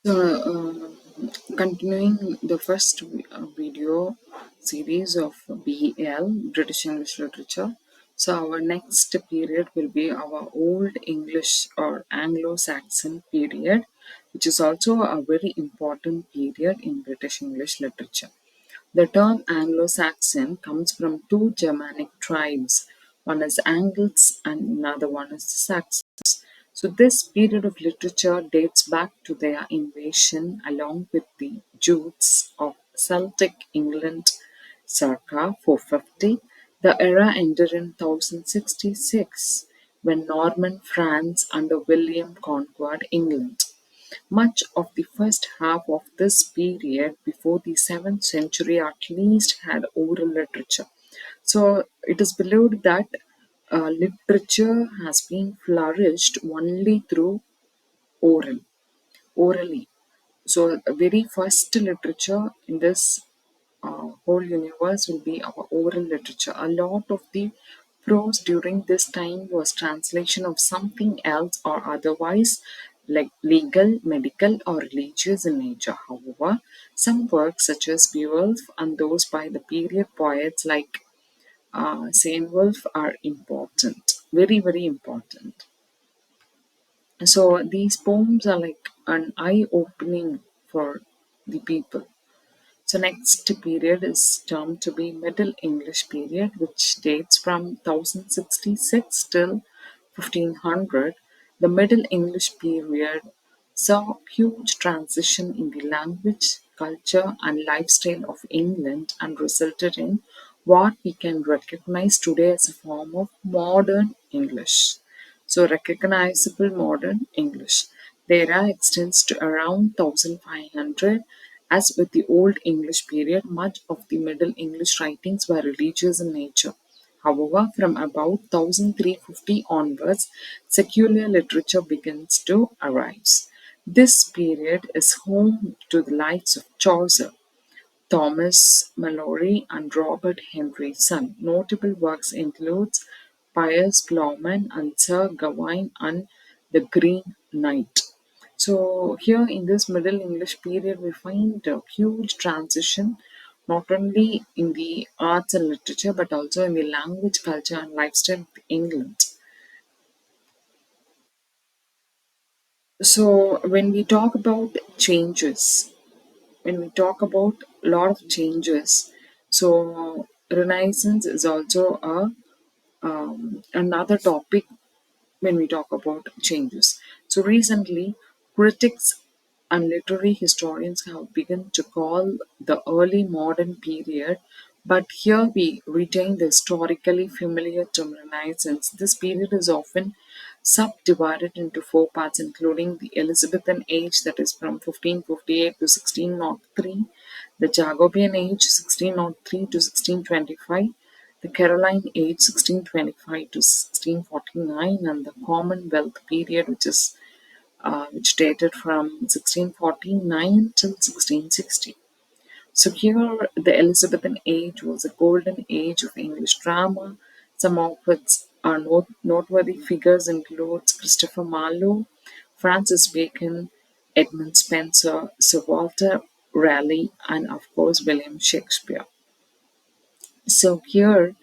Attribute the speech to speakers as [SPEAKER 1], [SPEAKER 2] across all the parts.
[SPEAKER 1] So, continuing the first video series of BEL, British English Literature. So, our next period will be our Old English or Anglo-Saxon period, which is also a very important period in British English literature. The term Anglo-Saxon comes from two Germanic tribes. One is Angles and another one is the Saxons. So this period of literature dates back to their invasion along with the Jutes of Celtic England circa 450. The era ended in 1066 when Norman France under William conquered England. Much of the first half of this period, before the 7th century at least, had oral literature. So it is believed that literature has been flourished only through oral, orally. So the very first literature in this whole universe will be our oral literature. A lot of the prose during this time was translation of something else or otherwise, like legal, medical, or religious in nature. However, some works such as Beowulf and those by the period poets like Saint Wolf are important, very, very important. So these poems are like an eye opening for the people. So next period is termed to be Middle English period, which dates from 1066 till 1500. The Middle English period saw huge transition in the language, culture, and lifestyle of England and resulted in what we can recognize today as a form of modern English. So recognizable modern English. The era extends to around 1500. As with the Old English period, much of the Middle English writings were religious in nature. However, from about 1350 onwards, secular literature begins to arise. This period is home to the likes of Chaucer, Thomas Malory, and Robert Henry's son. Notable works include Piers Plowman and Sir Gawain and the Green Knight. So here in this Middle English period, we find a huge transition, not only in the arts and literature, but also in the language, culture, and lifestyle of England. So when we talk about changes, when we talk about a lot of changes, so Renaissance is also another topic when we talk about changes. So recently, critics and literary historians have begun to call the early modern period, but here we retain the historically familiar term Renaissance. This period is often subdivided into four parts, including the Elizabethan age, that is from 1558 to 1603, the Jacobean age, 1603 to 1625, the Caroline age, 1625 to 1649, and the Commonwealth period, which dated from 1649 till 1660. So here, the Elizabethan age was a golden age of English drama. Some of its noteworthy figures include Christopher Marlowe, Francis Bacon, Edmund Spenser, Sir Walter Raleigh, and of course William Shakespeare. So here,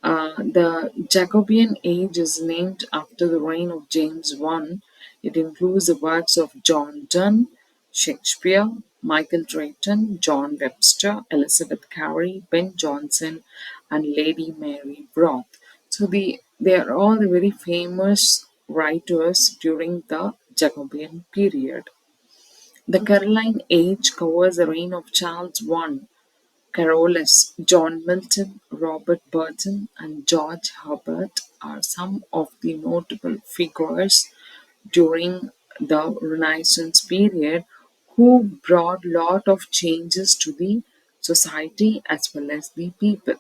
[SPEAKER 1] the Jacobean age is named after the reign of James I. It includes the works of John Donne, Shakespeare, Michael Drayton, John Webster, Elizabeth Cary, Ben Jonson, and Lady Mary Broth. So they are all the very famous writers during the Jacobean period. The Caroline age covers the reign of Charles I, Carolus, John Milton, Robert Burton, and George Herbert are some of the notable figures during the Renaissance period who brought lot of changes to the society as well as the people.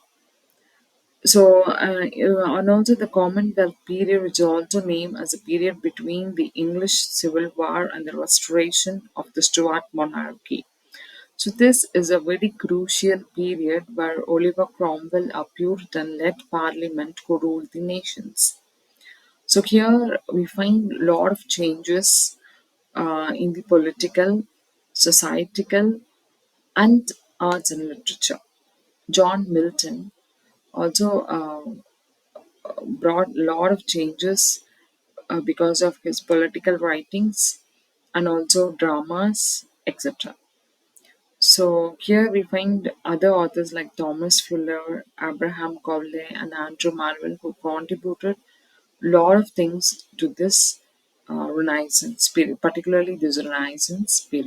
[SPEAKER 1] So, and also the Commonwealth period, which is also named as a period between the English Civil War and the restoration of the Stuart monarchy. So this is a very crucial period where Oliver Cromwell, a Puritan, led Parliament who ruled the nations. So here we find a lot of changes in the political. societal, and arts and literature. John Milton also brought a lot of changes because of his political writings and also dramas, etc. So here we find other authors like Thomas Fuller, Abraham Cowley, and Andrew Marvell who contributed a lot of things to this Renaissance period, particularly this Renaissance period.